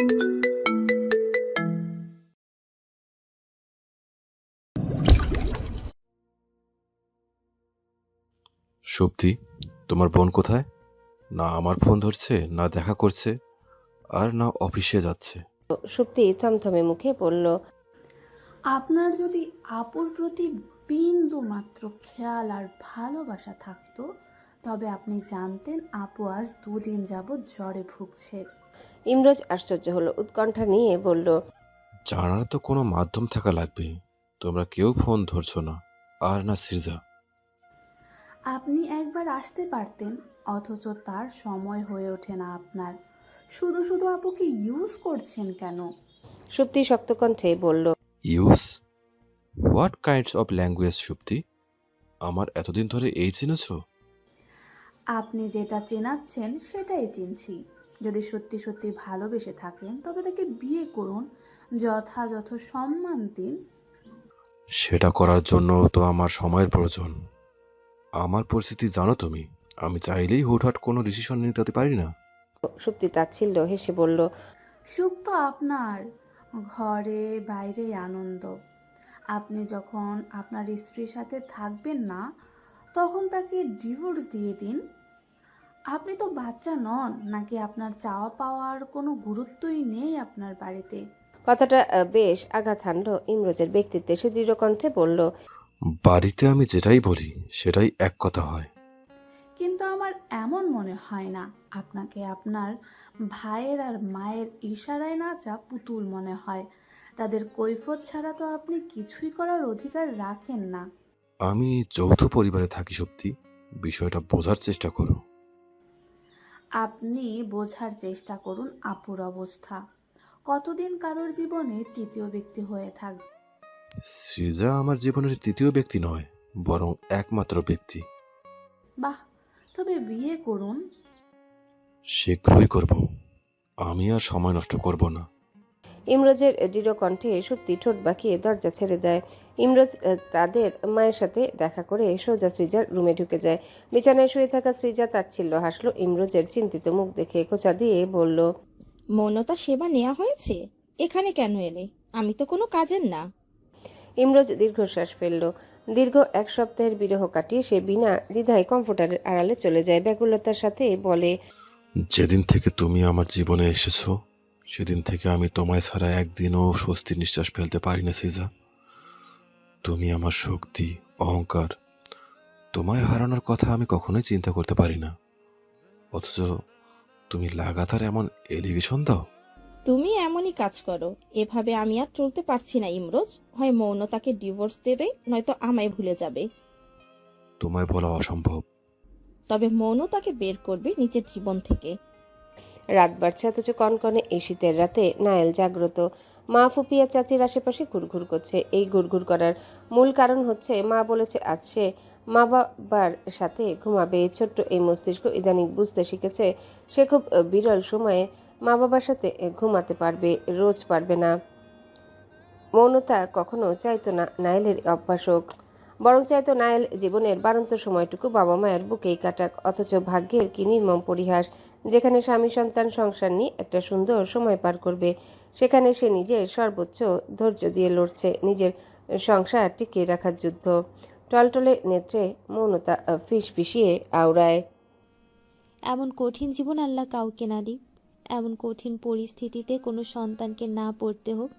সুপ্তি, তোমার বোন কোথায়? না আমার ফোন ধরছে, না দেখা করছে, আর না অফিসে যাচ্ছে। সুপ্তি থমথমে মুখে বলল, আপনার যদি আপুর প্রতি বিন্দু মাত্র খেয়াল আর ভালোবাসা থাকতো, তবে আপনি জানতেন আপু আজ 2 দিন যাবৎ জ্বরে ভুগছে। ইমরোজ আশ্চর্য হলো, উৎকণ্ঠা নিয়ে বলল, জানার তো কোনো মাধ্যম থাকা লাগবে। তোমরা কেউ ফোন ধরছো না, আর না সিরজা। আপনি একবার আসতে পারতেন, অথচ তার সময় হয়ে ওঠে না আপনার। শুধু শুধু আপুকে ইউজ করছেন কেন? সুপ্তি শক্ত কণ্ঠে বলল, use? What kinds of language Supti? আমার এতদিন ধরে এই চিনেছ? আপনি যেটা চেনাচ্ছেন সেটাই চিনছি। যদি সত্যি সত্যি ভালোবেসে থাকেন তবে তাকে বিয়ে করুন, যথাযথ সম্মান দিন। সেটা করার জন্য তো আমার সময়ের প্রয়োজন। আমার পরিস্থিতি জানো তুমি। আমি চাইলেই হুটহাট কোনো ডিসিশন নিতে পারি না। সুপ্তি তাচ্ছিল্য হেসে বলল, সুখ তো আপনার, ঘরে বাইরে আনন্দ। আপনি যখন আপনার স্ত্রীর সাথে থাকবেন না, তখন তাকে ডিভোর্স দিয়ে দিন। আপনি তো বাচ্চা নন, নাকি আপনার চাওয়া পাওয়ার কোনো গুরুত্বই নেই আপনার বাড়িতে? কথাটা বেশ আঘাত হানল ইমরোজের ব্যক্তিত্বে। সে দৃঢ় কণ্ঠে বলল, বাড়িতে আমি যেটাই বলি সেটাই এক কথা হয়। কিন্তু আমার এমন মনে হয় না। আপনাকে আপনার ভাইয়ের আর মায়ের ইশারায় নাচা পুতুল মনে হয়। তাদের কৈফিয়ত ছাড়া তো আপনি কিছুই করার অধিকার রাখেন না। আমি যৌথ পরিবারে থাকি সত্যি। বিষয়টা বোঝার চেষ্টা করো। আপনি বোঝার চেষ্টা করুন আপুর অবস্থা। কতদিন কারোর জীবনে তৃতীয় ব্যক্তি হয়ে থাকবে? সৃজা আমার জীবনের তৃতীয় ব্যক্তি নয়, বরং একমাত্র ব্যক্তি। বাহ, তবে বিয়ে করুন। শীঘ্রই করব। আমি আর সময় নষ্ট করব না। ইমরোজের দৃঢ় কণ্ঠে সুপ্তি ঠোঁট বাঁকিয়ে দরজা ছেড়ে দেয়। ইমরোজ তাদের মায়ের সাথে দেখা করে সোজা সৃজার রুমে ঢুকে যায়। বিছানায় শুয়ে থাকা সৃজা তাচ্ছিল্য হাসলো ইমরোজের চিন্তিত মুখ দেখে। খোঁচা দিয়ে বলল, মৌনতা সেবা নেওয়া হয়েছে? এখানে কেন এলে? আমি তো কোনো কাজের না। ইমরোজ দীর্ঘশ্বাস ফেলল। দীর্ঘ 1 সপ্তাহের বিরহ কাটিয়ে সে বিনা দ্বিধায় কমফোর্টারের আড়ালে চলে যায়। ব্যাকুলতার সাথে বলে, যেদিন থেকে তুমি আমার জীবনে এসেছো, সেদিন থেকে আমি তোমায় ছাড়া একদিনও স্বস্তির নিঃশ্বাস ফেলতে পারি না সৃজা। তুমি আমার শক্তি, অহংকার। তোমায় হারানোর কথা আমি কখনোই চিন্তা করতে পারি না। অথচ তুমি লাগাতার এমন এলিগেশন দাও। তুমি এমনই কাজ করো। এভাবে আমি আর চলতে পারছি না ইমরোজ। হয় মৌনতাকে ডিভোর্স দেবে, নয়তো আমায় ভুলে যাবে। তোমায় বলা অসম্ভব। তবে মৌনতাকে বের করবে নিজের জীবন থেকে। রাত বাড়ছে, অথচ কনকনে এই শীতের রাতে নায়েল জাগ্রত। মা ফুপিয়া চাচির আশেপাশে ঘুরঘুর করছে। এই ঘুরঘুর করার মূল কারণ হচ্ছে মা বলেছে আজ সে মা বাবার সাথে ঘুমাবে। ছোট্ট এই মস্তিষ্ক ইদানিং বুঝতে শিখেছে সে খুব বিরল সময়ে মা বাবার সাথে ঘুমাতে পারবে, রোজ পারবে না। মৌনতা কখনো চাইতো না নায়েলের অভ্যাস হোক, বরং চাইতো নায়েল জীবনের বাড়ন্ত সময়টুকু বাবা মায়ের বুকেই কাটাক। অথচ ভাগ্যের কি নির্মম পরিহাস, যেখানে স্বামী সন্তান সংসার নিয়ে একটা সুন্দর সময় পার করবে, সেখানে সে নিজের সর্বোচ্চ ধৈর্য দিয়ে লড়ছে নিজের সংসার টিকিয়ে রাখার যুদ্ধ। টলটলে নেত্রে মৌনতা ফিসফিসিয়ে আওড়ায়, এমন কঠিন জীবন আল্লাহ কাউকে না দিক। এমন কঠিন পরিস্থিতিতে কোনো সন্তানকে না পড়তে হোক।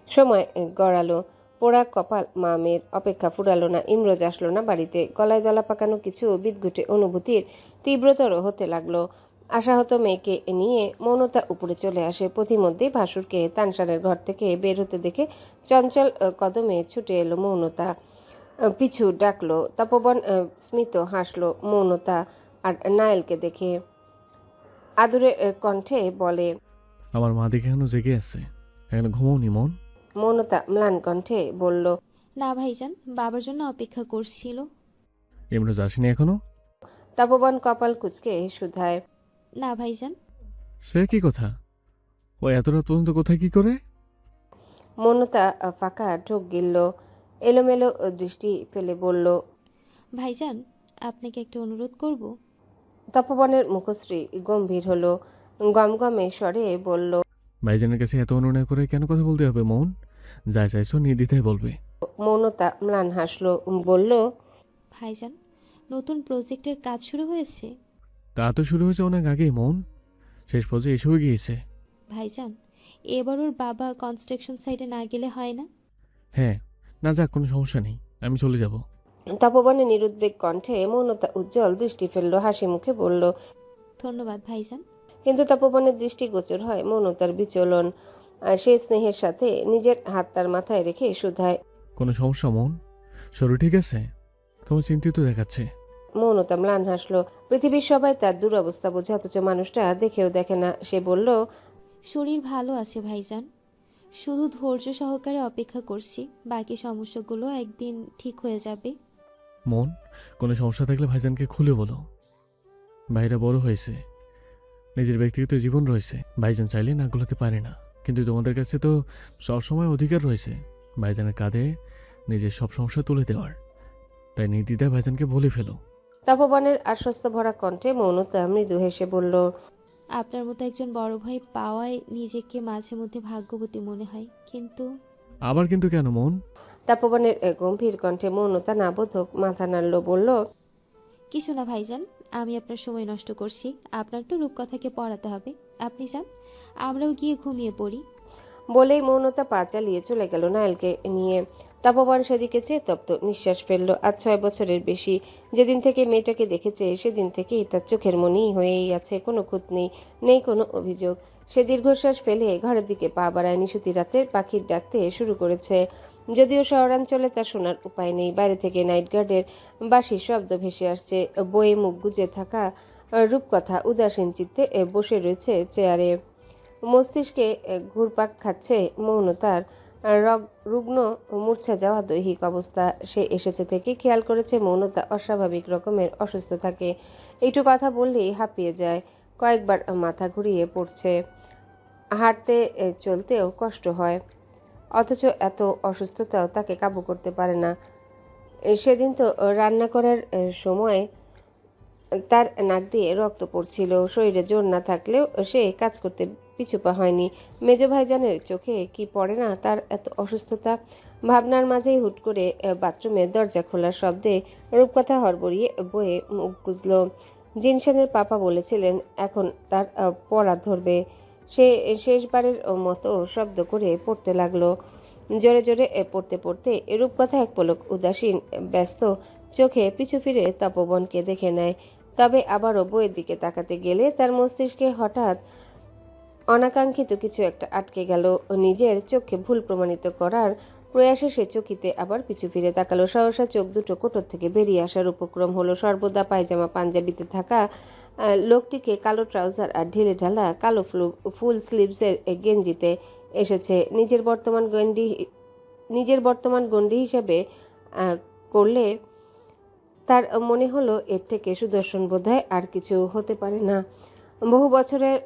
সময় গড়ালো। পোড়া কপাল মা মেয়ের অপেক্ষা ফুরালো না। ইমরোজ আসলো না বাড়িতে। গলায় দলা পাকানো কিছু বিদঘুটে অনুভূতির তীব্রতর হতে লাগলো। আশাহত মেয়েকে নিয়ে মৌনতা উপরে চলে আসে। পথিমধ্যেই ভাসুরকে তানসানের ঘর থেকে বের হতে দেখে চঞ্চল কদমে ছুটে এলো মৌনতা। পিছু ডাকলো। তপবন স্মিত হাসলো মৌনতা আর নায়েলকে দেখে। আদুরে কণ্ঠে বলে, আমার মা দেখে এখনো জেগে আছে। এখনো ঘুমোনি মন? মৌনতা ম্লান কণ্ঠে বলল, না ভাইজান, বাবার জন্য অপেক্ষা করছিল। এমনি যাসনি এখনো? তপবন কপাল কুঁচকে শুধায়, না ভাইজান। সে কি কথা? ও এত রাত পর্যন্ত কোথায় কি করে? মৌনতা ফাঁকা ঢোক গিলল। এলোমেলো দৃষ্টি ফেলে বলল, ভাইজান, আপনাকে একটা অনুরোধ করব। তপবনের মুখশ্রী গম্ভীর হলো। গমগমে স্বরে বলল, ভাইজানের কাছে এত অনুনয় করে কেন কথা বলতে হবে মৌন? যা চাইছো নির্দ্বিধায় বলবে। মৌনতা ম্লান হাসলো, বলল, ভাইজান, নতুন প্রজেক্টের কাজ শুরু হয়েছে? তা তো শুরু হয়েছে অনেক আগেই মৌন, শেষ পর্যায়ে এসেও গিয়েছে। ভাইজান, এবার ওর বাবা কনস্ট্রাকশন সাইটে না গেলে হয় না? হ্যাঁ, না যাক, কোনো সমস্যা নেই, আমি চলে যাব। তপবনের নিরুদ্বেগ কণ্ঠে মৌনতা উজ্জ্বল দৃষ্টি ফেললো, হাসি মুখে বলল। ধন্যবাদ ভাইজান। কিন্তু তপবনের দৃষ্টিগোচর হয় মৌনতার বিচলন। সে স্নেহের সাথে নিজের হাত তার মাথায় রেখে শুধায়। কোনো সমস্যা মৌন? শরীর ঠিক আছে? তোমার চিন্তিত দেখাচ্ছে। মৌনতা ম্লান হাসলো। পৃথিবীর সবাই তার দুরবস্থা বোঝে, অথচ মানুষটা দেখেও দেখে না। সে বলল, শরীর ভালো আছে ভাইজান, শুধু ধৈর্য সহকারে অপেক্ষা করছি, বাকি সমস্যাগুলো একদিন ঠিক হয়ে যাবে। মন, কোনো সমস্যা থাকলে ভাইজানকে খুলে বলো। ভাইরা বড় হয়েছে, নিজের ব্যক্তিগত জীবন রয়েছে, ভাইজান চাইলে না গোলাতে পারে না, কিন্তু তোমাদের কাছে তো সবসময় অধিকার রয়েছে ভাইজানের কাঁধে নিজের সব সমস্যা তুলে দেওয়ার। তাই নির্দ্বিধায় ভাইজানকে বলে ফেলো। তপবনের আশ্বস্ত ভরা কণ্ঠে মৌনতা মৃদু হেসে বলল, আপনার মতো একজন বড় ভাই পাওয়ায় নিজেকে মাঝে মধ্যে ভাগ্যবতী মনে হয়, কিন্তু আবার কিন্তু কেন মন? তপবনের গম্ভীর কণ্ঠে মৌনতা নাবোধক মাথা নাড়ল, বলল, কিছু না ভাইজান, আমি আপনার সময় নষ্ট করছি। আপনার তো রূপকথাকে পড়াতে হবে, আপনি যান, আমরাও গিয়ে ঘুমিয়ে পড়ি। বলেই মৌনতা পা চালিয়ে চলে গেল নায়েলকে নিয়ে। তপবন সেদিকে চেয়ে তপ্ত নিঃশ্বাস ফেলল। আজ 6 বছরের বেশি যেদিন থেকে মেয়েটাকে দেখেছে, সেদিন থেকেই তার চোখের মনি হয়েই আছে, কোনো খুঁত নেই, নেই কোনো অভিযোগ। সে দীর্ঘশ্বাস ফেলে ঘরের দিকে পা বাড়ায়। নিশুতি রাতের পাখির ডাকতে শুরু করেছে। যদিও শহরাঞ্চলে তা শোনার উপায় নেই। বাইরে থেকে নাইট গার্ডের বাঁশির শব্দ ভেসে আসছে। বইয়ে মুখ গুজে থাকা রূপকথা উদাসীন চিত্তে বসে রয়েছে চেয়ারে। মস্তিষ্কে ঘুরপাক খাচ্ছে মৌনতার রুগ্ন মূর্ছা যাওয়া দৈহিক অবস্থা। সে এসেছে থেকে খেয়াল করেছে মৌনতা অস্বাভাবিক রকমের অসুস্থ থাকে। একটু কথা বললেই হাঁপিয়ে যায়, কয়েকবার মাথা ঘুরিয়ে পড়ছে, হাঁটতে চলতেও কষ্ট হয়, অথচ এত অসুস্থতাও তাকে কাবু করতে পারে না। সেদিন তো রান্না করার সময় তার নাক দিয়ে রক্ত পড়ছিল। শরীরে জোর না থাকলেও সে কাজ করতে পিছুপা হয়নি। মেজ ভাইজানের চোখে কি পড়ে না তার এত অসুস্থতা? ভাবনার মাঝেই হুট করে বাথরুমের দরজা খোলার শব্দে রূপকথা হড়বড়িয়ে বয়ে মুখ গুজল। জিনশানের পাপা বলেছিলেন এখন তার পড়া ধরবে। সে শেষবারের মতো শব্দ করে পড়তে লাগলো। জোরে জোরে পড়তে পড়তে রূপকথা এক পলক উদাসীন ব্যস্ত চোখে পিছু ফিরে তপবনকে দেখে নেয়। তবে আবারও বইয়ের দিকে তাকাতে গেলে তার মস্তিষ্কে হঠাৎ অনাকাঙ্ক্ষিত কিছু একটা আটকে গেল। নিজের চোখকে ভুল প্রমাণিত করার প্রয়াসে সে চকিতে আবার পিছু ফিরে তাকালো। সহসা চোখ দুটো কোটর থেকে বেরিয়ে আসার উপক্রম হলো। সর্বদা পায়জামা পাঞ্জাবিতে থাকা লোকটিকে কালো ট্রাউজার আর ঢিলে ঢালা কালো ফুল স্লিভসের গেঞ্জিতে এসেছে। নিজের বর্তমান গণ্ডি হিসেবে করলে তার মনে হলো এর থেকে সুদর্শন বোধহয় আর কিছু হতে পারে না। বহু বছরের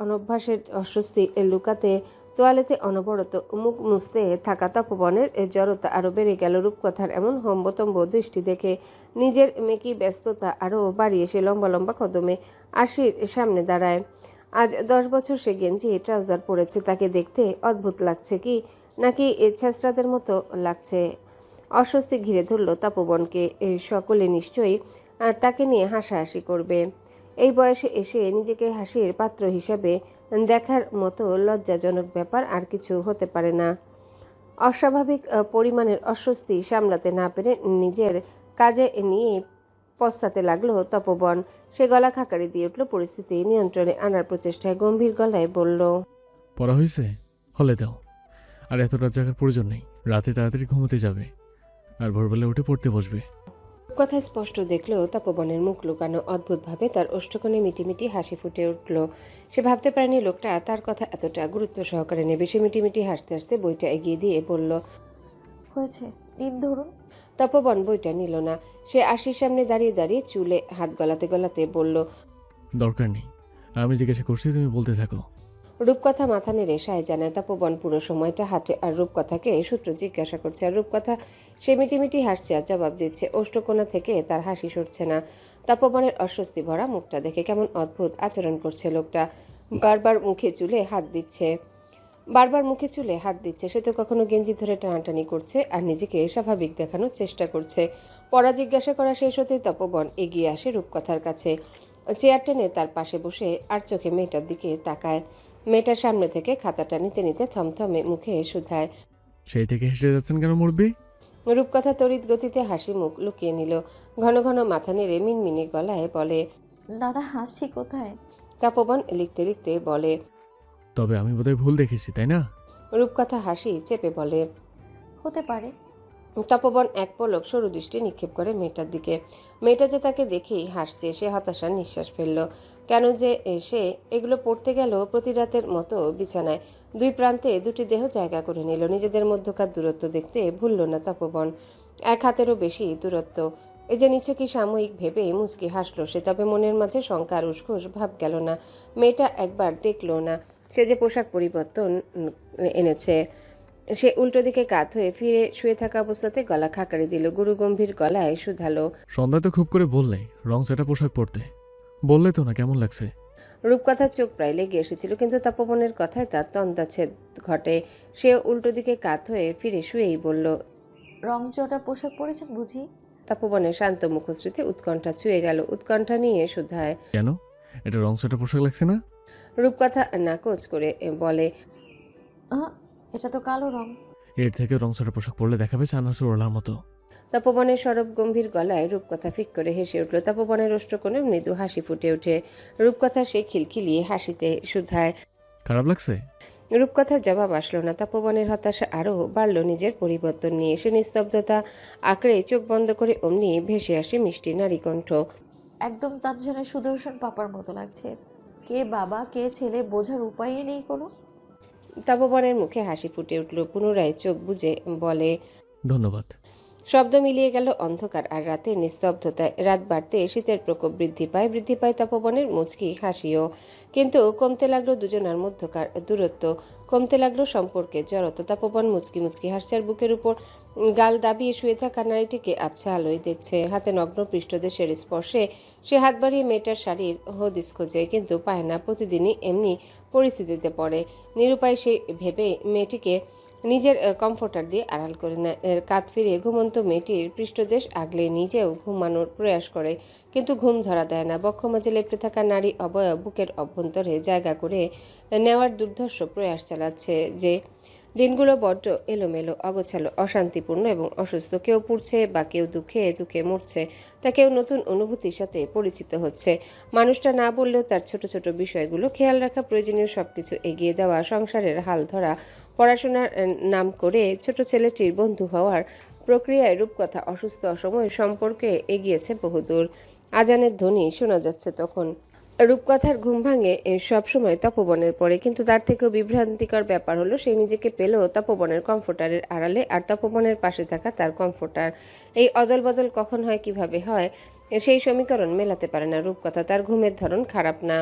অনভ্যাসের অস্বস্তি লুকাতে তোয়ালেতে অনবরত মুখ মুছতে থাকা তপবনের জড়তা আরও বেড়ে গেল। রূপকথার এমন হম্বতম্ব দৃষ্টি দেখে নিজের মেকি ব্যস্ততা আরও বাড়িয়ে সে লম্বা লম্বা কদমে আশির সামনে দাঁড়ায়। আজ 10 বছর সে গেঞ্জি ট্রাউজার পরেছে। তাকে দেখতে অদ্ভুত লাগছে কি নাকি ছেঁচড়াদের মতো লাগছে? অস্বস্তি ঘিরে ধরল তপবনকে। সকলে নিশ্চয়ই তাকে নিয়ে হাসাহাসি করবে। এই বয়সে এসে নিজেকে হাসির পাত্র হিসাবে দেখার মতো লজ্জাজনক ব্যাপার আর কিছু হতে পারে না। অস্বাভাবিক পরিমাণের অস্বস্তি সামলাতে না পেরে নিজের কাজে নিয়ে পস্তাতে লাগলো তপবন। সে গলা খাকারি দিয়ে উঠল। পরিস্থিতি নিয়ন্ত্রণে আনার প্রচেষ্টায় গম্ভীর গলায় বলল, পড়া হয়েছে? হলে দাও। আর এত রাত জাগার প্রয়োজন নেই, রাতে তাড়াতাড়ি ঘুমোতে যাবে আর ভোরবেলা উঠে পড়তে বসবে। কথা স্পষ্ট দেখলো তপবনের মুখ লুকানো। অদ্ভুতভাবে তার ওষ্ঠকোণে মিটিমিটি হাসি ফুটে উঠল। সে ভাবতে পারেনি লোকটা তার কথা এতটা গুরুত্ব সহকারে নেবে। সে মিটিমিটি হাসতে হাসতে বইটা এগিয়ে দিয়ে বলল, হয়েছে, নিন ধরুন। তপবন বইটা নিল না। সে আশির সামনে দাঁড়িয়ে দাঁড়িয়ে চুলে হাত গলাতে গলাতে বলল, দরকার নেই, আমি জিজ্ঞাসা করছি, তুমি বলতে থাকো। রূপকথা মাথা নেড়ে সায় জানায়। তপবন পুরো সময়টা হাঁটে আর রূপকথাকে সূত্র জিজ্ঞাসা করছে, আর রূপকথা সে মিটিমিটি হাসছে আর জবাব দিচ্ছে। ওষ্ঠকোণা থেকে তার হাসি সরছে না। তপবনের অস্বস্তি ভরা মুখটা দেখে কেমন অদ্ভুত আচরণ করছে লোকটা। বারবার মুখে চুলে হাত দিচ্ছে। বারবার মুখে চুলে হাত দিচ্ছে। সে তো কখনো গেঞ্জি ধরে টানাটানি করছে আর নিজেকে স্বাভাবিক দেখানোর চেষ্টা করছে। পড়া জিজ্ঞাসা করা শেষ হতে তপবন এগিয়ে আসে রূপকথার কাছে, চেয়ার টেনে তার পাশে বসে আর চোখে মেয়েটার দিকে তাকায়। মেয়েটার সামনে থেকে খাতাটা নিতে নিতে থমথমে মুখে শুধায়। সেই থেকে হেসে যাচ্ছেন কেন মুরব্বি? রূপকথা তড়িৎ গতিতে হাসি মুখ লুকিয়ে নিল, ঘন ঘন মাথা নেড়ে মিনমিনি গলায় বলে। না না, হাসি কোথায়? তপবন লিখতে লিখতে বলে। তবে আমি বোধহয় ভুল দেখেছি, তাই না? রূপকথা হাসি চেপে বলে। হতে পারে। তপবন এক পলক সরু দৃষ্টি নিক্ষেপ করে মেয়েটার দিকে। মেয়েটা যে তাকে দেখেই হাসছে, সে হতাশার নিঃশ্বাস ফেলল। কেন যে সে এগুলো পড়তে গেল প্রতি রাতের মতো বিছানায়। দুই প্রান্তে দুটি দেহ জায়গা করে নিল। নিজেদের মধ্যকার দূরত্ব দেখতে ভুলল না তপবন, এক হাতেরও বেশি দূরত্ব। এই যে নিছকই সাময়িক ভেবে মুচকি হাসলো সে, তবে মনের মাঝে শঙ্কার উসখুস ভাব গেল না। মেয়েটা একবার দেখলো না সে যে পোশাক পরিবর্তন এনেছে। সে উল্টো দিকে কাত হয়ে ফিরে শুয়ে থাকা অবস্থাতে গলা খাকারি দিল, গুরু গম্ভীর গলায় শুধালো। সন্ধ্যা তো খুব করে বললে রং সেটা পোশাক পরতে, বললে তো না কেমন লাগছে? রূপকথার চোখ প্রায় লেগে এসেছিল, কিন্তু তপবনের কথায় তার তন্দাচ্ছেদ ঘটে। সে উল্টো দিকে কাত হয়ে ফিরে শুয়েই বলল। রংচটা পোশাক পরেছেন বুঝি? তপবনের শান্ত মুখশ্রীতে উৎকণ্ঠা ছুঁয়ে গেল। উৎকণ্ঠা নিয়ে শুধায়। কেন, এটা রং সেটা পোশাক লাগছে না? রূপকথা নাকচ করে বলে। এটা তো কালো রং। এর থেকে রং সেটা পোশাক পরলে দেখাবে চানাচুর ওলার মতো। তপবনের সরব গম্ভীর গলায় রূপকথা ফিক করে হেসে উঠল। তপবনের ওষ্ঠকোণে মৃদু হাসি ফুটে ওঠে। রূপকথা সে খিলখিলিয়ে হাসিতে শুধায়। খারাপ লাগছে? রূপকথার জবাব আসলো না। তপবনের হতাশা আরও বাড়ল নিজের পরিবর্তন নিয়ে। সে নিস্তব্ধতা আঁকড়ে চোখ বন্ধ করে অমনি ভেসে আসে মিষ্টি নারী কণ্ঠ। একদম তানজানের সুদর্শন পাপার মতো লাগছে। কে বাবা কে ছেলে বোঝার উপায়ই নেই কোনো। তপবনের মুখে হাসি ফুটে উঠল। পুনরায় চোখ বুজে বলে। ধন্যবাদ। শব্দ মিলিয়ে গেল অন্ধকার আর রাতের নিস্তব্ধতায়। রাত বাড়তে শীতের প্রকোপ বৃদ্ধি পায় তপবনের মুচকি হাসিও। কিন্তু কমতে লাগলো দুজনার মধ্যকার দূরত্ব, কমতে লাগলো সম্পর্কের জড়তা। তপবন মুচকি মুচকি হাসছে আর বুকের উপর গাল দাবিয়ে শুয়ে থাকা নারীটিকে আবছা আলোয় দেখছে। হাতে নগ্ন পৃষ্ঠদেশের স্পর্শে সে হাত বাড়িয়ে মেয়েটার শাড়ির হদিস খোঁজে, কিন্তু পায় না। প্রতিদিনই এমনি পরিস্থিতিতে পড়ে। নিরুপায় সে ভেবে মেয়েটিকে নিজের কমফোর্টার দিয়ে আড়াল করে নেয়। কাত ফিরিয়ে ঘুমন্ত মেয়েটির পৃষ্ঠদেশ আগলে নিজেও ঘুমানোর প্রয়াস করে, কিন্তু ঘুম ধরা দেয় না। বক্ষ মাঝে লেপ্টে থাকা নারী অবয়ব বুকের অভ্যন্তরে জায়গা করে নেওয়ার দুর্ধর্ষ প্রয়াস চালাচ্ছে। যে দিনগুলো বড্ড এলোমেলো, অগোছালো, অশান্তিপূর্ণ এবং অসুস্থ। কেউ পুড়ছে বা কেউ দুঃখে দুঃখে মরছে, তা কেউ নতুন অনুভূতির সাথে পরিচিত হচ্ছে। মানুষটা না বললেও তার ছোট ছোট বিষয়গুলো খেয়াল রাখা, প্রয়োজনীয় সবকিছু এগিয়ে দেওয়া, সংসারের হাল ধরা, পড়াশোনার নাম করে ছোট ছেলেটির বন্ধু হওয়ার প্রক্রিয়ায় রূপকথা অসুস্থ অসময়ে সম্পর্কে এগিয়েছে বহুদূর। আজানের ধ্বনি শোনা যাচ্ছে তখন। রূপকথার ঘুম ভাঙে সবসময় তপবনের পরে, কিন্তু তার থেকেও বিভ্রান্তিকর ব্যাপার হলো সে নিজেকে পেল তপবনের কমফোর্টারের আড়ালে, আর তপবনের পাশে থাকা তার কমফোর্টার। এই অদল বদল কখন হয়, কিভাবে হয়, সেই সমীকরণ মেলাতে পারে না রূপকথা। তার ঘুমের ধরন খারাপ না,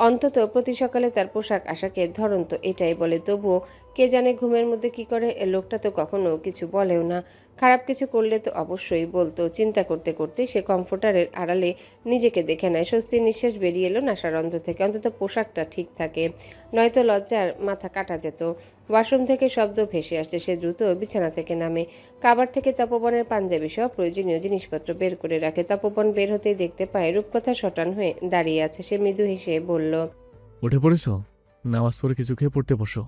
অন্তত প্রতি সকালে তার পোশাক আশাকের ধরন তো এটাই বলে। তবুও কে জানে ঘুমের মধ্যে কি করে। লোকটা তো কখনো কিছু বলেও না। খারাপ কিছু করলে তো অবশ্যই বলতো। চিন্তা করতে করতে সে কমফোর্টারের আড়ালে নিজেকে দেখে নেয়। স্বস্তির নিঃশ্বাস বেরিয়ে এলো নাসারন্ধ্র থেকে। অন্তত পোশাকটা ঠিক থাকে, নয়তো লজ্জার মাথা কাটা যেত। ওয়াশরুম থেকে শব্দ ভেসে আসছে। সে দ্রুত বিছানা থেকে নামে। কাবার থেকে তপবনের পাঞ্জাবি সহ প্রয়োজনীয় জিনিসপত্র বের করে রাখে। তপবন বের হতেই দেখতে পায় রূপকথা শটান হয়ে দাঁড়িয়ে আছে। সে মৃদু হেসে বলল। উঠে পড়েছো? নামাজ পড়ে কিছু খেয়ে পড়তে বসো।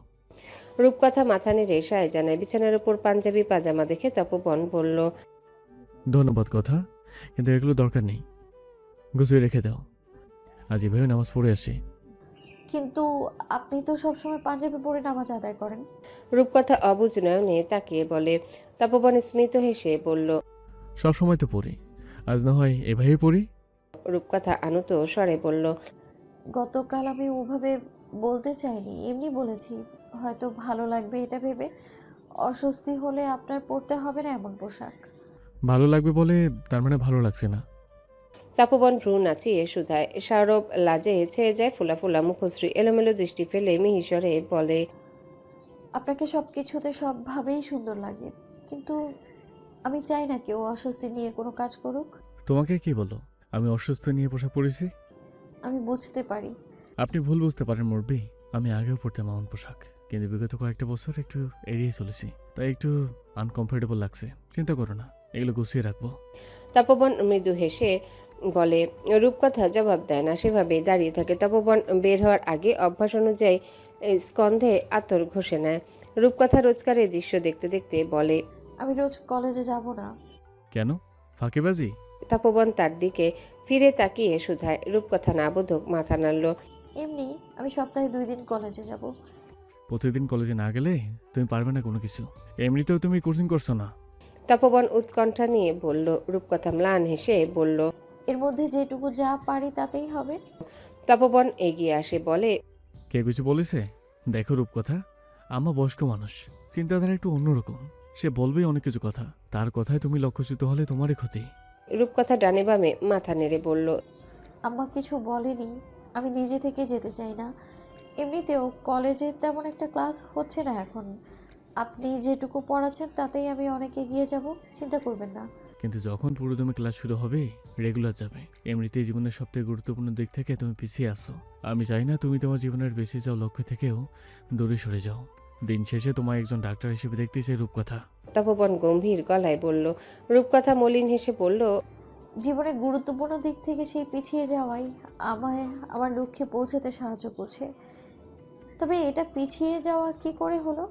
রূপকথা মাথা নেড়ে সায় জানায়। বিছানার উপর পাঞ্জাবি পাজামা দেখে তপবন বলল। ধন্যবাদ কথা, কিন্তু এগুলো দরকার নেই, গুছিয়ে রেখে দাও। আজ এভাবে নামাজ পড়ে আসি। কিন্তু আপনি তো সবসময় পাঞ্জাবি পরে নামাজ আদায় করেন। রূপকথা অবুঝ নয়নে তাকিয়ে বলে। তপবন স্মিত হেসে বলল। সব সময় তো পড়ি, আজ না হয় এভাবেই পড়ি। রূপকথা আনুত স্বরে বলল। গতকাল আমি ওভাবে বলতে চাইনি, এমনি বলেছি। হয়তো ভালো লাগবে এটা ভেবে। অস্বস্তি হলে আপনার পরতে হবে না এমন পোশাক। ভালো লাগবে বলে তার মানে ভালো লাগছে না। তপবন ভ্রু নাচিয়ে শুধায়। সৌরভ লাজে ছেয়ে যায় ফোলা ফোলা মুখশ্রী। এলোমেলো দৃষ্টি ফেলে মিহিসরে বলে। আপনাকে সব কিছুতে সবভাবেই সুন্দর লাগে, কিন্তু আমি চাই না কেউ অস্বস্তি নিয়ে কোনো কাজ করুক। তোমাকে কি বলো আমি অসুস্থ নিয়ে পোশাক পরেছি? আমি বুঝতে পারি। আপনি ভুল বুঝতে পারেন মুরব্বি, আমি আগেও পরতাম এমন পোশাক। কিন্তু বিগত কয়েকটা বছর একটু এড়িয়ে চলেছি, তাই একটু আনকমফোর্টেবল লাগছে। চিন্তা করো না, এগুলো গুছিয়ে রাখবো। তপবন মৃদু হেসে বলে। রূপকথা জবাব দেয় না, সেভাবেই দাঁড়িয়ে থাকে। তপবন বের হওয়ার আগে অভ্যাস অনুযায়ী স্কন্ধে আতর ঘষে নেয়। রূপকথা রোজকারের দৃশ্য দেখতে দেখতে বলে। আমি রোজ কলেজে যাব না। কেন? ফাঁকিবাজি? তপবন তার দিকে ফিরে তাকিয়ে শুধায়। রূপকথা না বোধক মাথা নাড়ল। এমনি আমি সপ্তাহে 2 দিন কলেজে যাব। প্রতিদিন কলেজে না গেলে তুমি পারবে না কোনো কিছু। এমনিতেও তুমি কোচিং করছো না। তপবন উৎকণ্ঠা নিয়ে বলল। রূপকথা ম্লান হেসে বলল। এর মধ্যে যেটুকু যা পারি তাতেই হবে। তপবন এগিয়ে আসে বলে। কে কিছু বলেছে? দেখো রূপকথা, আম্মা বয়স্ক মানুষ, চিন্তাধারা একটু অন্যরকম। সে বলবেই অনেক কিছু কথা, তার কথায় তুমি লক্ষ্যচ্যুত হলে তোমারই ক্ষতি। রূপকথা ডানে বামে মাথা নেড়ে বলল। আম্মা কিছু বলেনি, আমি নিজে থেকে যেতে চাই না। এমনিতেও কলেজে তেমন একটা ক্লাস হচ্ছে না এখন। আপনি যেটুকু পড়াচ্ছেন তাতেই আমি অনেক এগিয়ে যাব, চিন্তা করবেন না। কিন্তু যখন পুরোদমে ক্লাস শুরু হবে, রেগুলার যাবে। এমনিতেই জীবনের সবথেকে গুরুত্বপূর্ণ দিক থেকে তুমি পিছিয়ে আসো। আমি চাই না তুমি তোমার জীবনের বেশি যাও লক্ষ্য থেকেও দূরে সরে যাও। দিন শেষে তোমায় একজন ডাক্তার হিসেবে দেখতে চাই রূপকথা। তপবন গম্ভীর গলায় বলল। রূপকথা মলিন হেসে বলল। জীবনের গুরুত্বপূর্ণ দিক থেকে সেই পিছিয়ে যাওয়াই আমায় আমার লক্ষ্যে পৌঁছাতে সাহায্য করছে। তবে এটা পিছিয়ে যাওয়া কি করে হলো?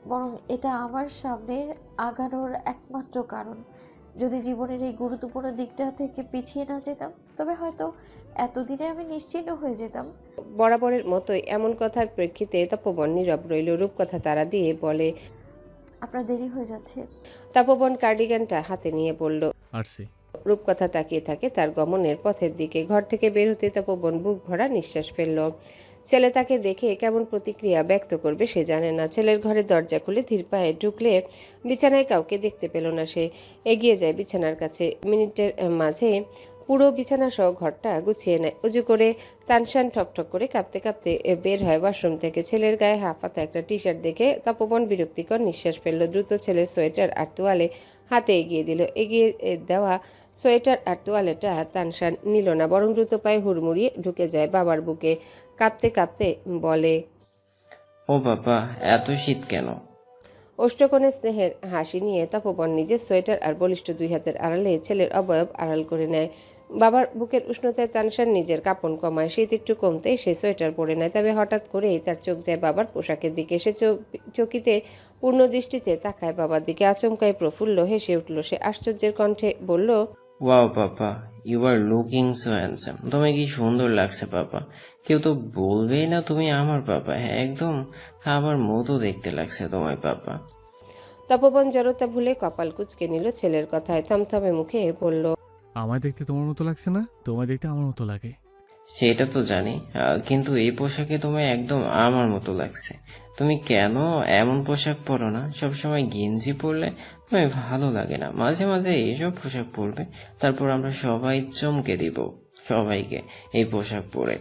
বরং এটা আমার সামনে আগানোর একমাত্র কারণ। যদি জীবনের এই গুরুত্বপূর্ণ দিকটা থেকে পিছিয়ে না যেতাম, তবে হয়তো এতদিনে আমি নিশ্চিন্ন হয়ে যেতাম। বরাবরের মতোই এমন কথার প্রেক্ষিতে তপবন নীরব রইল। রূপকথা তারা দিয়ে বলে। আপনার দেরি হয়ে যাচ্ছে। তপবন কার্ডিগানটা হাতে নিয়ে বলল। আসছি। রূপকথা তাকিয়ে থাকে তার গমনের পথের দিকে। ঘর থেকে বের হতে তপবন বুক ভরা নিঃশ্বাস ফেলল। ছেলে তাকে দেখে কেমন প্রতিক্রিয়া ব্যক্ত করবে সে জানে না। ছেলের ঘরে দরজা খুলে ধীর পায়ে ঢুকলে বিছানায় কাউকে দেখতে পেল না। সে এগিয়ে যায় বিছানার কাছে। মিনিটের মাঝে পুরো বিছানা সহ ঘরটা গুছিয়ে নেয়। উজু করে তানশান ঠকঠক করে কাঁপতে কাঁপতে বের হয় ওয়াশরুম থেকে। ছেলের গায়ে হাফাতা একটা টি শার্ট দেখে তপবন বিরক্তিকর নিঃশ্বাস ফেলল। দ্রুত ছেলের সোয়েটার আর তোয়ালে হাতে এগিয়ে দিল। এগিয়ে দেওয়া সোয়েটার আর তোয়ালেটা তানশান নিল না, বরং দ্রুত পায়ে হুড়মুড়িয়ে ঢুকে যায় বাবার বুকে। কাঁপতে কাঁপতে বলে। ও বাবা, এত শীত কেন? অষ্টকোণে স্নেহের হাসি নিয়ে তপবন নিজের সোয়েটার আর বলিষ্ঠ 2 হাতের আড়ালে ছেলের অবয়ব আড়াল করে নেয়। বাবার বুকের উষ্ণতায় তানশান নিজের কাঁপন কমায়। শীত একটু কমতেই সে সোয়েটার পরে নেয়। তবে হঠাৎ করেই তার চোখ যায় বাবার পোশাকের দিকে। সে চকিতে পূর্ণ দৃষ্টিতে তাকায় বাবার দিকে। আচমকায় প্রফুল্ল হেসে উঠল সে। আশ্চর্যের কণ্ঠে বলল। Wow papa, you are looking so handsome. তোমায় কি সুন্দর লাগছে পাপা। কেউ তো বলবেই না তুমি আমার পাপা। একদম আমার মতো দেখতে লাগছে তোমায় পাপা। তপবন জড়তা ভুলে কপাল কুঁচকে নিল ছেলের কথায়। থমথমে মুখে বলল। আমায় দেখতে তোমার মতো লাগছে না, তোমায় দেখতে আমার মতো লাগে। সেটা তো জানি, কিন্তু এই পোশাকে তোমায় একদম আমার মতো লাগছে। তুমি কেন এমন পোশাক পরো না? সবসময় গেঞ্জি পরলে তোমায় ভালো লাগে না। মাঝে মাঝে এইসব পোশাক পরবে, তারপর আমরা সবাই চমকে দিব সবাইকে এই পোশাক পরে।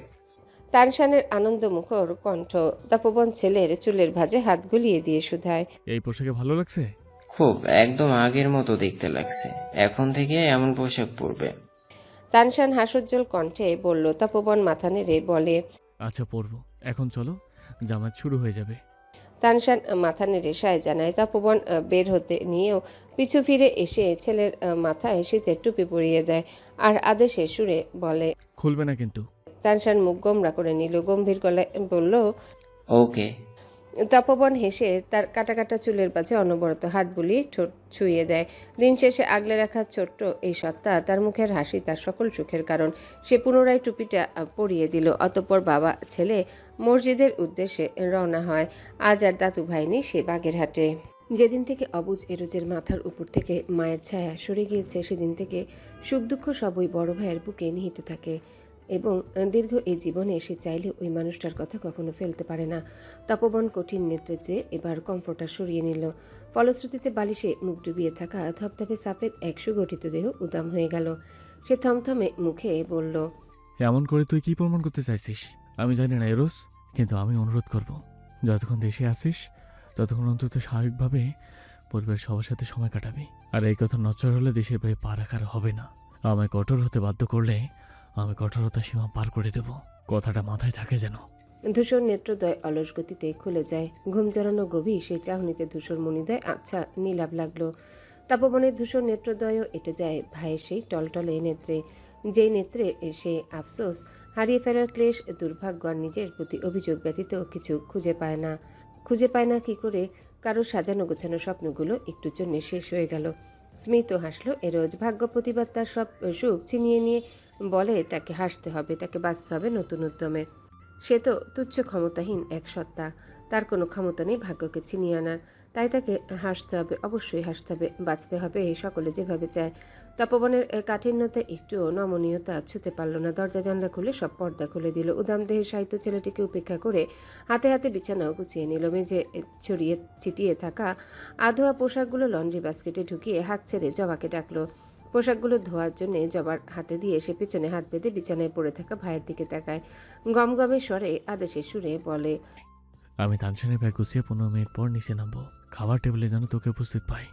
তানশানের আনন্দমুখর কণ্ঠ। তপবন ছেলের চুলের ভাঁজে হাত গুলিয়ে দিয়ে শুধায়। এই পোশাকে ভালো লাগছে? খুব, একদম আগের মতো দেখতে লাগছে। এখন থেকে এমন পোশাক পরবে। তানশান হাস্যোজ্জ্বল কণ্ঠে বলল। তপবন মাথা নেড়ে বলে। আচ্ছা পরবো। এখন চলো, জামাত শুরু হয়ে যাবে। তানশান মাথা নেড়ে সায় জানায়। তপবন বের হতে নিয়েও পিছু ফিরে এসে ছেলের মাথায় শীতের টুপি পরিয়ে দেয় আর আদেশে সুরে বলে। খুলবে না কিন্তু। তানশান মুখ গোমরা করে নিল। গম্ভীর গলায় বলল। ওকে। তপবন হেসে তার কাটা কাটা চুলের পাশে অনবরত হাত বুলিয়ে ঠোঁট ছুঁয়ে দেয়। দিন শেষে আগলে রাখা ছোট্ট এই সত্তা, তার মুখের হাসি তার সকল সুখের কারণ। সে পুনরায় টুপিটা পরিয়ে দিল। অতঃপর বাবা ছেলে মসজিদের উদ্দেশ্যে রওনা হয়। আজ আর দাদু ভাই নেই, সে বাগেরহাটে। যেদিন থেকে অবুজ এরোজের মাথার উপর থেকে মায়ের ছায়া সরে গিয়েছে, সেদিন থেকে সুখ দুঃখ সবই বড় ভাইয়ের বুকে নিহিত থাকে এবং দীর্ঘ এই জীবনে সে চাইলে ওই মানুষটার কথা কখনো ফেলতে পারে না। তপবন কঠিন নেত্রে চেয়ে এবার কমফোর্টার সরিয়ে নিল। ফলশ্রুতিতে বালিশে মুখ ডুবিয়ে থাকা ধপধপে সাপের এক সুগঠিত দেহ উদাম হয়ে গেল। সে থমথমে মুখে বলল। এমন করে তুই কি প্রমাণ করতে চাইছিস আমি জানি না এরোস, কিন্তু আমি অনুরোধ করব, যতক্ষণ দেশে আসিস ততক্ষণ অন্তত স্বাভাবিকভাবে পরিবারের সবার সাথে সময় কাটাবি। আর এই কথা নচর হলে দেশের বাইরে পা রাখার হবে না। আমায় কঠোর হতে বাধ্য করলে আমি কঠোরতা সীমা পার করে দেব। কথাটা মাথায় থাকে যেন। ধূসর নেত্রদ্বয় অলস গতিতে খুলে যায়। ঘুম জড়ানো গভীর সেই চাহনিতে ধূসর মণিদ্বয় আবছা নীলাভ লাগলো। তপবনের ধূসর নেত্রদ্বয়ও এঁটে যায় ভাইয়ের সেই টলটলে নেত্রে, যেই নেত্রে সে আফসোস, হারিয়ে ফেলার ক্লেশ, দুর্ভাগ্য আর নিজের প্রতি অভিযোগ ব্যতীত কিছু খুঁজে পায় না। খুঁজে পায় না কি করে কারো সাজানো গোছানো স্বপ্নগুলো একটুর জন্য শেষ হয়ে গেল। স্মিত হাসলো এরোজ। ভাগ্য প্রতিবাদ তার সব সুখ ছিনিয়ে নিয়ে বলে তাকে হাসতে হবে, তাকে বাঁচতে হবে নতুন উদ্যমে। সে তো তুচ্ছ ক্ষমতাহীন এক সত্তা, তার কোনো ক্ষমতা নেই ভাগ্যকে ছিনিয়ে আনার। তাই তাকে হাসতে হবে, অবশ্যই হাসতে হবে, বাঁচতে হবে সকলে যেভাবে চায়। তপবনের কাঠিন্যতা একটুও নমনীয়তা ছুতে পারল না। দরজা জানলা খুলে সব পর্দা খুলে দিল। উদাম দেহের সাহিত্য ছেলেটিকে উপেক্ষা করে হাতে হাতে বিছানাও গুছিয়ে নিল। মেঝে ছড়িয়ে ছিটিয়ে থাকা আধোয়া পোশাকগুলো লন্ড্রি বাস্কেটে ঢুকিয়ে হাত ছেড়ে জবাকে ডাকলো। পোশাকগুলো ধোয়ার জন্য জবার হাতে দিয়ে সে পেছনে হাত বেঁধে বিছানায় পড়ে থাকা ভাইয়ের দিকে তাকায়। গমগমে স্বরে আদেশের সুরে বলে, আমি তানসানের ব্যাগ গুছিয়ে 15 মিনিট পর নিচে নামবো। খাবার টেবিলে যেন তোকে উপস্থিত পাই।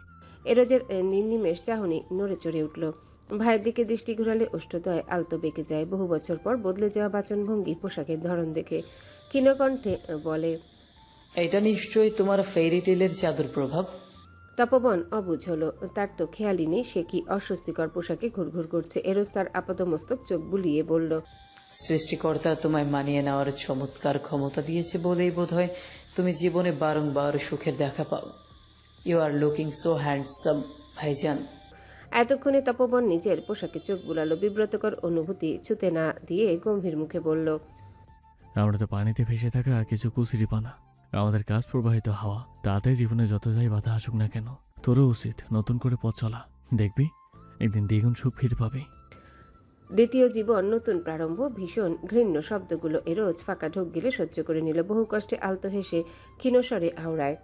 এরোজের নির্নিমেষ চাহনি নড়ে চড়ে উঠল। ভাইয়ের দিকে দৃষ্টি ঘুরালে ওষ্ঠদয় আলতো বেঁকে যায়। বহু বছর পর বদলে যাওয়া বাচনভঙ্গি, পোশাকের ধরন দেখে ক্ষীণকণ্ঠে বলে, এটা নিশ্চয়ই তোমার ফেইরি টেলের জাদুর প্রভাব। তপবন অবুঝ হলো। তার তো খেয়ালই নেই সে কি অস্বস্তিকর পোশাকে ঘুরঘুর করছে। এরোজ তার আপাতমস্তক চোখ বুলিয়ে বলল, সৃষ্টিকর্তা তোমায় মানিয়ে নেওয়ার চমৎকার ক্ষমতা দিয়েছে বলেই বোধহয় তুমি জীবনে বারংবার সুখের দেখা পাও। You are looking so handsome ভাইজান। এতক্ষণে তপবন নিজের পোশাকে চোখ বুলালো। বিব্রতকর অনুভূতি ছুতে না দিয়ে গম্ভীর মুখে বলল, আমরা তো পানিতে ভেসে থাকা কিছু কুচিরি পানা। আমাদের কাজ প্রবাহিত হাওয়া। তাতে জীবনে যত যাই বাধা আসুক না কেন, তোরও উচিত নতুন করে পথ চলা। দেখবি একদিন দ্বিগুণ সুখ ফিরে পাবি। দ্বিতীয় জীবন, নতুন প্রারম্ভ। ভীষণ ঘৃণ্য শব্দগুলো এরোজ ফাঁকা ঢোক গিলে সহ্য করে নিল। বহু কষ্টে আলতো হেসে ক্ষীণস্বরে আওড়ায়,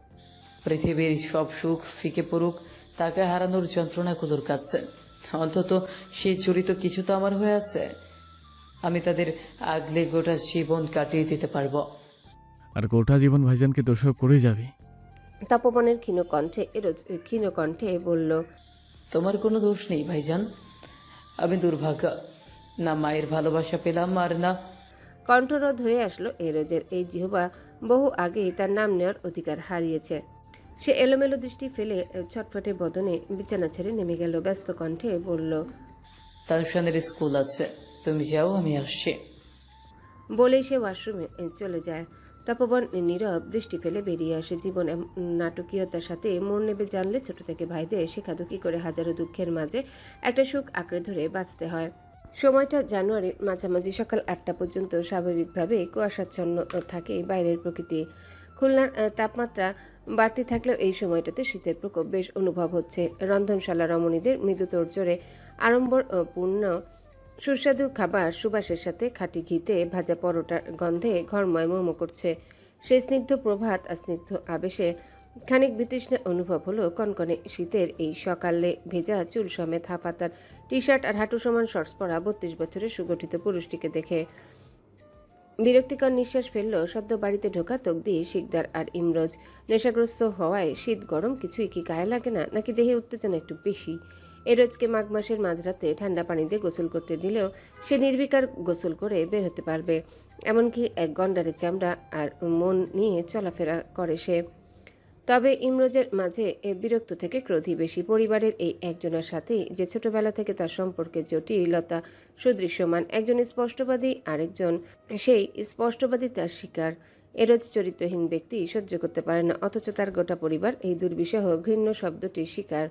পৃথিবীর সব সুখ ফিকে পড়ুক, তাকে হারানোর যন্ত্রণাগুলোর কাছে অন্তত সেই জড়িত কিছু তো আমার হয়ে আছে। আমি তাদের আগলে গোটা জীবন কাটিয়ে দিতে পারবো। আর গোটা জীবন ভাইজানকে দোষক করেই যাবি। তপবনের ক্ষীণ কণ্ঠে এরোজ ক্ষীণ কণ্ঠে বলল, তোমার কোনো দোষ নেই ভাইজান। আমি দুর্ভাগ্য, না মায়ের ভালোবাসা পেলাম আর না। কণ্ঠরোধ হয়ে আসলো এরোজের। এই জিহ্বা বহু আগেই তার নাম নেওয়ার অধিকার হারিয়েছে। সে এলোমেলো দৃষ্টি ফেলে ছটফটে বদনে বিছানা ছেড়ে নেমে গেল। ব্যস্ত কণ্ঠে বলল, তানসানের স্কুল আছে, তুমি যাও, আমি আসছি। বলেই সে ওয়াশরুমে চলে যায়। তপবন নীরব দৃষ্টি ফেলে বেরিয়ে আসে। জীবন নাটকীয়তার সাথে মন নেবে জানলে ছোট থেকে ভাইদের শেখাতো কি করে হাজারো দুঃখের মাঝে একটা সুখ আঁকড়ে ধরে বাঁচতে হয়। সময়টা জানুয়ারির মাঝামাঝি। সকাল 8টা পর্যন্ত স্বাভাবিকভাবে কুয়াশাচ্ছন্ন থাকে বাইরের প্রকৃতি। খুলনার তাপমাত্রা বাড়তি থাকলেও এই সময়টাতে শীতের প্রকোপ বেশ অনুভব হচ্ছে। রন্ধনশালা রমণীদের মৃদু তোড়জোড়ে আড়ম্বরপূর্ণ সুস্বাদু খাবার সুবাসের সাথে খাঁটি ঘিতে ভাজা পরোটার গন্ধে ঘরময় মোমো করছে। সেই স্নিগ্ধ প্রভাত আর স্নিগ্ধ আবেশে খানিক বিতৃষ্ণা অনুভব হলো কনকনে শীতের এই সকালে। ভেজা চুল সমেত হাফাতার টি শার্ট আর হাঁটু সমান শর্টস পরা 32 বছরের সুগঠিত পুরুষটিকে দেখে বিরক্তিকর নিঃশ্বাস ফেলল সদ্য বাড়িতে ঢোকা তকদি, শিকদার আর ইমরোজ। নেশাগ্রস্ত হওয়ায় শীত গরম কিছুই কি গায়ে লাগে না, নাকি দেহে উত্তেজনা একটু বেশি? এরোজকে মাঘ মাসের মাঝরাতে ঠান্ডা পানিতে গোসল করতে দিলেও সে নির্বিকার গোসল করে বের হতে পারবে। এমনকি এক গন্ডারের চামড়া আর মন নিয়ে চলাফেরা করে সে। তবে ইমরোজের মাঝে বিরক্ত থেকে ক্রোধই বেশি। পরিবারের এই একজনের সাথেই যে ছোটবেলা থেকে তার সম্পর্কের জটিলতা সুদৃশ্যমান। একজন স্পষ্টবাদী, আরেকজন সেই স্পষ্টবাদিতার শিকার। এরোজ চরিত্রহীন ব্যক্তি সহ্য করতে পারে না, অথচ তার গোটা পরিবার এই দুর্বিষহ ঘৃণ্য শব্দটির শিকার।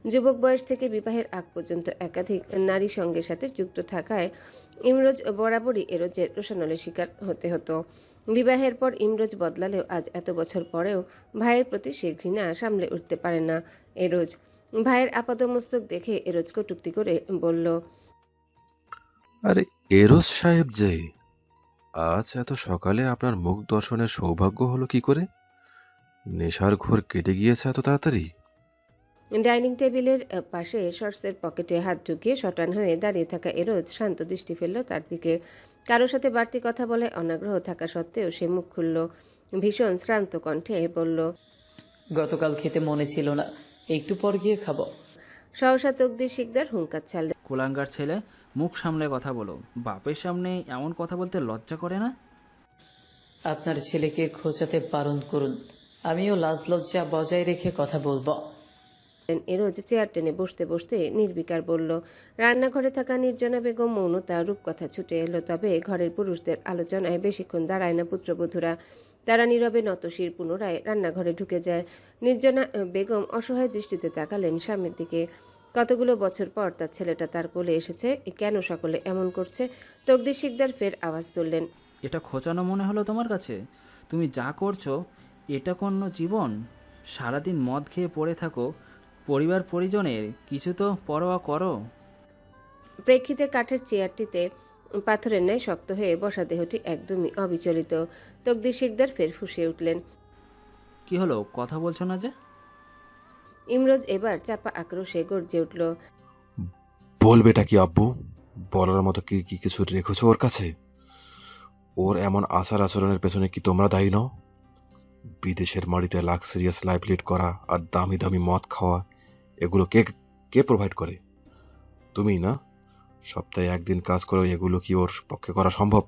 যুবক বয়স থেকে বিবাহের আগ পর্যন্ত একাধিক নারী সঙ্গের সাথে যুক্ত থাকায় ইমরোজ বরাবরই এরোজের রোষানলের শিকার হতে হতো। বিবাহের পর ইমরোজ বদলালেও আজ এত বছর পরেও ভাইয়ের প্রতি সে ঘৃণা সামলে উঠতে পারে না এরোজ। ভাইয়ের আপাদমস্তক দেখে এরোজ কটূক্তি করে বলল, আরে এরোজ সাহেব যে, আজ এত সকালে আপনার মুখ দর্শনের সৌভাগ্য হলো কি করে? নেশার ঘোর কেটে গিয়েছে এত তাড়াতাড়ি? ডাইনিং টেবিলের পাশে শর্টসের পকেটে হাত ঢুকিয়ে শটান হয়ে দাঁড়িয়ে থাকা এরোজ শান্ত দৃষ্টি ফেলল তার দিকে। কারোর সাথে বাড়তি কথা বলে অনাগ্রহ থাকা সত্ত্বেও সে মুখ খুলল। ভীষণ শ্রান্ত কণ্ঠে বলল, গতকাল খেতে মনে ছিল না, একটু পর গিয়ে খাবো। সহসা তকদির শিকদার হুঙ্কার ছাড়লেন, কুলাঙ্গার ছেলে, মুখ সামলে কথা বলো। বাপের সামনে এমন কথা বলতে লজ্জা করে না? আপনার ছেলেকে খোঁচাতে বারণ করুন। আমিও লাজ লজ্জা বজায় রেখে কথা বলবো। এরোজ চেয়ার টেনে বসতে বসতে নির্বিকার বলল। রান্নাঘরে থাকা নির্জনা বেগম মৌনতা রূপকথা ছুটে এলো, তবে ঘরের পুরুষদের আলোচনায় বেশিক্ষণ দাঁড়ায় না পুত্রবধূরা। তারা নীরবে নতশির পুনরায় রান্নাঘরে ঢুকে যায়। নির্জনা বেগম অসহায় দৃষ্টিতে তাকালেন সামনের দিকে। কতগুলো বছর পর তার ছেলেটা তার কোলে এসেছে, কেন সকলে এমন করছে? তকদির শিকদার ফের আওয়াজ তুললেন। এটা খোঁচানো মনে হলো তোমার কাছে? তুমি যা করছো এটা কোনো জীবন? সারাদিন মদ খেয়ে পড়ে থাকো, পরিবার পরিজনের কিছু তো পরোয়া করো? প্রেক্ষিতে কাঠের চেয়ারটিতে পাথরের ন্যায় শক্ত হয়ে বসা দেহটি একদমই অবিচলিত। তকদির শিকদার ফের ফুঁসে উঠলেন। কি হলো, কথা বলছো না যে? ইমরোজ এবার চাপা আক্রোশে গর্জে উঠল। বলবেটা কি আব্বু? বলার মতো কি কি কিছু রেখেছো ওর কাছে? ওর এমন আচার আচরণের পেছনে কি তোমরা দায়ী নও? বিদেশের মাটিতে লাক্সারিয়াস লাইফ লিড করা আর দামি দামি মদ খাওয়া, এগুলো কে কে প্রোভাইড করে? তুমি না? সপ্তাহে একদিন কাজ করে এগুলো কি ওর পক্ষে করা সম্ভব?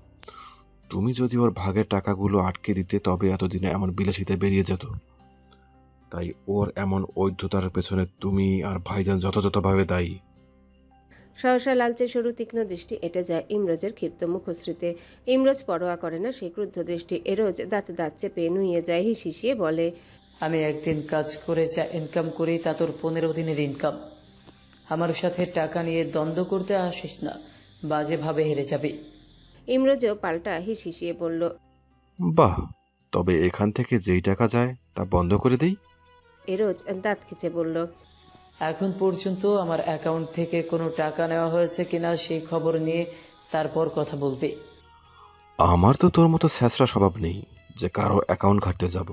তুমি যদি ওর ভাগের টাকাগুলো আটকে দিতে তবে এতদিনে এমন বিলাসিতে বেরিয়ে যেত। তাই ওর এমন ঐধ্যতার পেছনে তুমি আর ভাইজান যথাযথভাবে দায়ী। সহসা লালচে সরু তীক্ষ্ণ দৃষ্টি এঁটে যায় ইমরোজের ক্ষিপ্ত মুখশ্রীতে। ইমরোজ পরোয়া করে না সেই ক্রুদ্ধ দৃষ্টি। এরোজ দাঁতে দাঁত চেপে নুইয়ে যায়, হিসিয়ে বলে। আমি একদিন কাজ করে যা ইনকাম করি তা তোর 15 দিনের ইনকাম। আমার সাথে টাকা নিয়ে দ্বন্দ্ব করতে আসিস না, বাজেভাবে হেরে যাবি। ইমরোজও পাল্টা হিসিয়ে বলল। বাহ, তবে এখান থেকে যেই টাকা যায় তা বন্ধ করে দেই। এরোজ দাঁত খিচে বলল। এখন পর্যন্ত আমার অ্যাকাউন্ট থেকে কোনো টাকা নেওয়া হয়েছে কিনা সেই খবর নিয়ে তারপর কথা বলবি। আমার তো তোর মতো স্যাঁচড়া স্বভাব নেই যে কারো অ্যাকাউন্ট ঘাটতে যাব।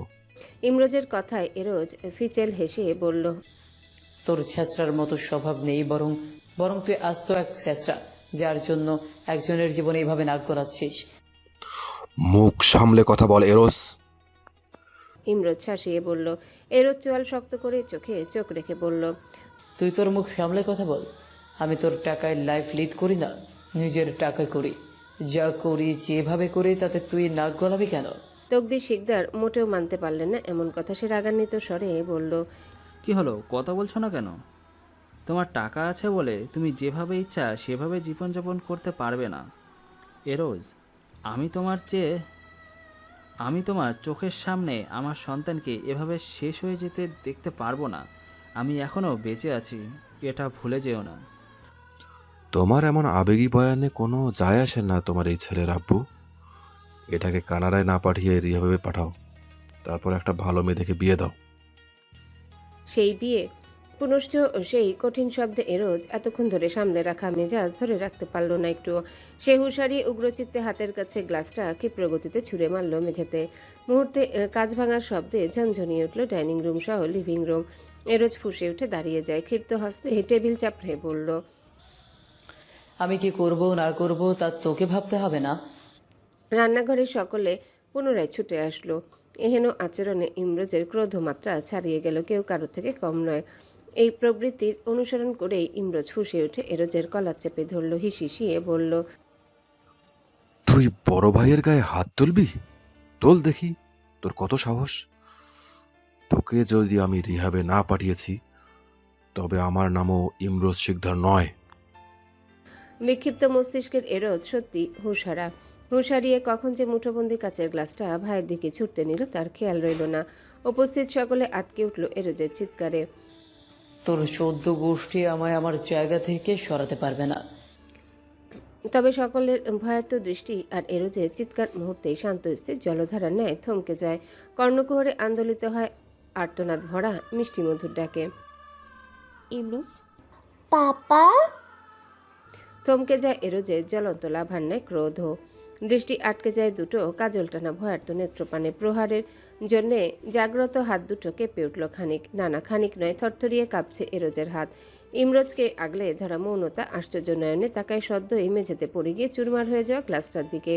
ইমরোজের কথায় এরোজ ফিচেল হেসে বলল। তোর ছেঁচড়ার মতো স্বভাব নেই, বরং বরং তুই আস্ত এক ছেঁচড়া, যার জন্য একজনের জীবনে এইভাবে নাক গলাচ্ছিস। মুখ সামলে কথা বল এরোস। ইমরোজ শাসিয়ে বলল। এরোজ চোয়াল শক্ত করে চোখে চোখ রেখে বলল। তুই তোর মুখ সামলে কথা বল। আমি তোর টাকায় লাইফ লিড করি না, নিজের টাকায় করি। যা করি যেভাবে করি তাতে তুই নাক গলাবি কেন? তকদির শিকদার মোটেও মানতে পারলেন না এমন কথা। সে রাগান্বিত স্বরে বলল। কি হলো, কথা বলছো না কেন? তোমার টাকা আছে বলে তুমি যেভাবে ইচ্ছা সেভাবে জীবনযাপন করতে পারবে না এরোজ। আমি তোমার চোখের সামনে আমার সন্তানকে এভাবে শেষ হয়ে যেতে দেখতে পারবো না। আমি এখনও বেঁচে আছি, এটা ভুলে যেও না। তোমার এমন আবেগী বয়ানে কোনো যায় আসে না তোমার এই ছেলের আব্বু। এটাকে কানাডায় না পাঠিয়ে রিহাবে পাঠাও, তারপর একটা ভালো মেয়ে দেখে বিয়ে দাও। সেই বিয়ে? পুনশ্চ সেই কঠিন শব্দে এরোজ এতক্ষণ ধরে সামলে রাখা মেজাজ ধরে রাখতে পারল না একটু। সে হুঁশারি উগ্রচিত্তে হাতের কাছে গ্লাসটা ক্ষিপ্র গতিতে ছুঁড়ে মারল মেঝেতে। মুহূর্তে কাঁচ ভাঙার শব্দে ঝনঝনিয়ে উঠল ডাইনিং রুম সহ লিভিং রুম। এরোজ ফুঁসে উঠে দাঁড়িয়ে যায়, ক্ষিপ্ত হস্তে টেবিল চাপড়ে বলল। আমি কি করব না করব তা তোকে ভাবতে হবে না। রান্নাঘরে সকলে পুনরায় ছুটে আসলো। এহেন আচরণে ইমরোজের ক্রোধমাত্রা ছাড়িয়ে গেল, কেউ কারোর থেকে কম নয়। এই প্রবৃত্তির অনুসরণ করেই ইমরোজ ফুঁসে উঠে এরোজের কলার চেপে ধরল, হিসিয়ে বলল। তুই বড় ভাইয়ের গায়ে হাত তুলবি? তোল দেখি তোর কত সাহস। তোকে যদি আমি রিহাবে না পাঠিয়েছি তবে আমার নামও ইমরোজ শিকদার নয়। বিক্ষিপ্ত মস্তিষ্কের এরোজ সত্যি হুঁশহারা। হুঁশ হারিয়ে কখন যে মুঠোবন্দি কাচের গ্লাসটা ভাইয়ের দিকে ছুটতে নিল তার খেয়াল রইল না। উপস্থিত সকলে আটকে উঠল এরোজের চিৎকারে। তোর 14 গোষ্ঠী আমায় আমার জায়গা থেকে সরাতে পারবে না। তবে সকলের ভয়ার্ত দৃষ্টি আর এরোজের চিৎকার মুহূর্তেই শান্ত স্থির জলধারার ন্যায় থমকে যায়। কর্ণকুহরে আন্দোলিত হয় আর্তনাদ ভরা মিষ্টি মধুর ডাকে। ইমরোজ, পাপা। থমকে যায় এরোজের জ্বলন্ত লাভার ন্যায় ক্রোধ। দৃষ্টি আটকে যায় দুটো কাজল টানা ভয়ার্ত নেত্রপানে। প্রহারের জন্যে জাগ্রত হাত দুটো কেঁপে উঠল খানিক, নানা খানিক নয়, থরথরিয়ে কাঁপছে এরোজের হাত। ইমরোজকে আগলে ধরা মৌনতা আশ্চর্য নয়নে তাকায় সদ্যই মেঝেতে পড়ে গিয়ে চুরমার হয়ে যাওয়া গ্লাসটার দিকে।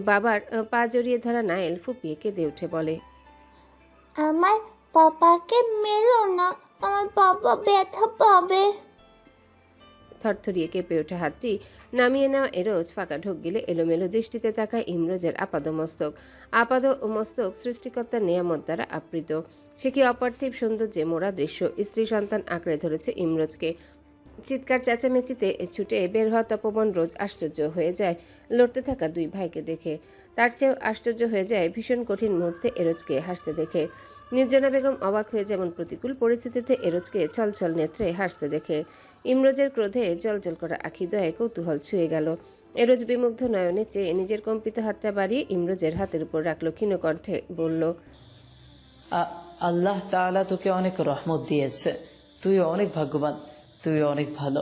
বাবার পা জড়িয়ে ধরা নায়েল ফুপিয়ে কেঁদে উঠে বলে। আমার পাপাকে মেরো না, আমার পাপা ব্যথা পাবে। থরথরিয়ে কেঁপে ওঠা হাতটি নামিয়ে নেওয়া এরোজ ফাঁকা ঢোক গিলে এলোমেলো দৃষ্টিতে তাকায় ইমরোজের আপাদমস্তক সৃষ্টিকর্তার নেয়ামত দ্বারা আবৃত। সে কি অপার্থিব সৌন্দর্যে মোড়া দৃশ্য। স্ত্রী সন্তান আঁকড়ে ধরেছে ইমরোজকে। চিৎকার চেঁচামেচিতে ছুটে বের হওয়া তপবন রোজ আশ্চর্য হয়ে যায় লড়তে থাকা দুই ভাইকে দেখে। তার চেয়েও আশ্চর্য হয়ে যায় ভীষণ কঠিন মুহূর্তে এরোজকে হাসতে দেখে। নির্জনা বেগম অবাক হয়ে যেমন প্রতিকূল পরিস্থিতিতে এরোজকে ছলছল নেত্রে হাসতে দেখে। ইমরোজের ক্রোধে জলজল করা আখি দয়ে কৌতূহল ছুঁয়ে গেল। এরোজ বিমুগ্ধ নয়নে চেয়ে নিজের কম্পিত হাতটা বাড়িয়ে ইমরোজের হাতের উপর রাখল, ক্ষীণ কণ্ঠে বলল, আল্লাহ তাআলা তোকে অনেক রহমত দিয়েছে, তুই অনেক ভাগ্যবান, তুই অনেক ভালো,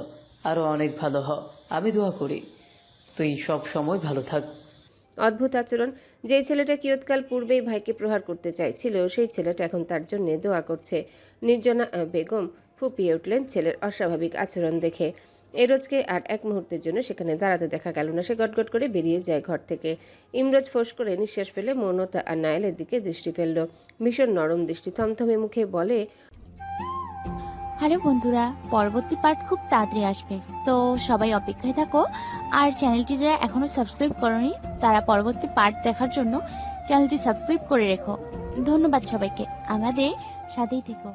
আরো অনেক ভালো হ। আমি দোয়া করি তুই সব সময় ভালো থাক। অদ্ভুত আচরণ। যেই ছেলেটা কিয়ৎকাল পূর্বেই ভাইকে প্রহার করতে চাইছিল সেই ছেলেটা এখন তার জন্য দোয়া করছে। নির্জনা বেগম ফুপিয়ে উঠলেন ছেলের অস্বাভাবিক আচরণ দেখে। এরোজকে আর এক মুহূর্তের জন্য সেখানে দাঁড়াতে দেখা গেল না। সে গটগট করে বেরিয়ে যায় ঘর থেকে। ইমরোজ ফোঁস করে নিঃশ্বাস ফেলে মৌনতা আর নায়েলের দিকে দৃষ্টি ফেলল। ভীষণ নরম দৃষ্টি, থমথমে মুখে বলে, হ্যালো বন্ধুরা, পরবর্তী পার্ট খুব তাড়াতাড়ি আসবে, তো সবাই অপেক্ষায় থাকো। আর চ্যানেলটি যারা এখনো সাবস্ক্রাইব করোনি তারা পরবর্তী পার্ট দেখার জন্য চ্যানেলটি সাবস্ক্রাইব করে রেখো। ধন্যবাদ সবাইকে, আমাদের সাথেই থেকো।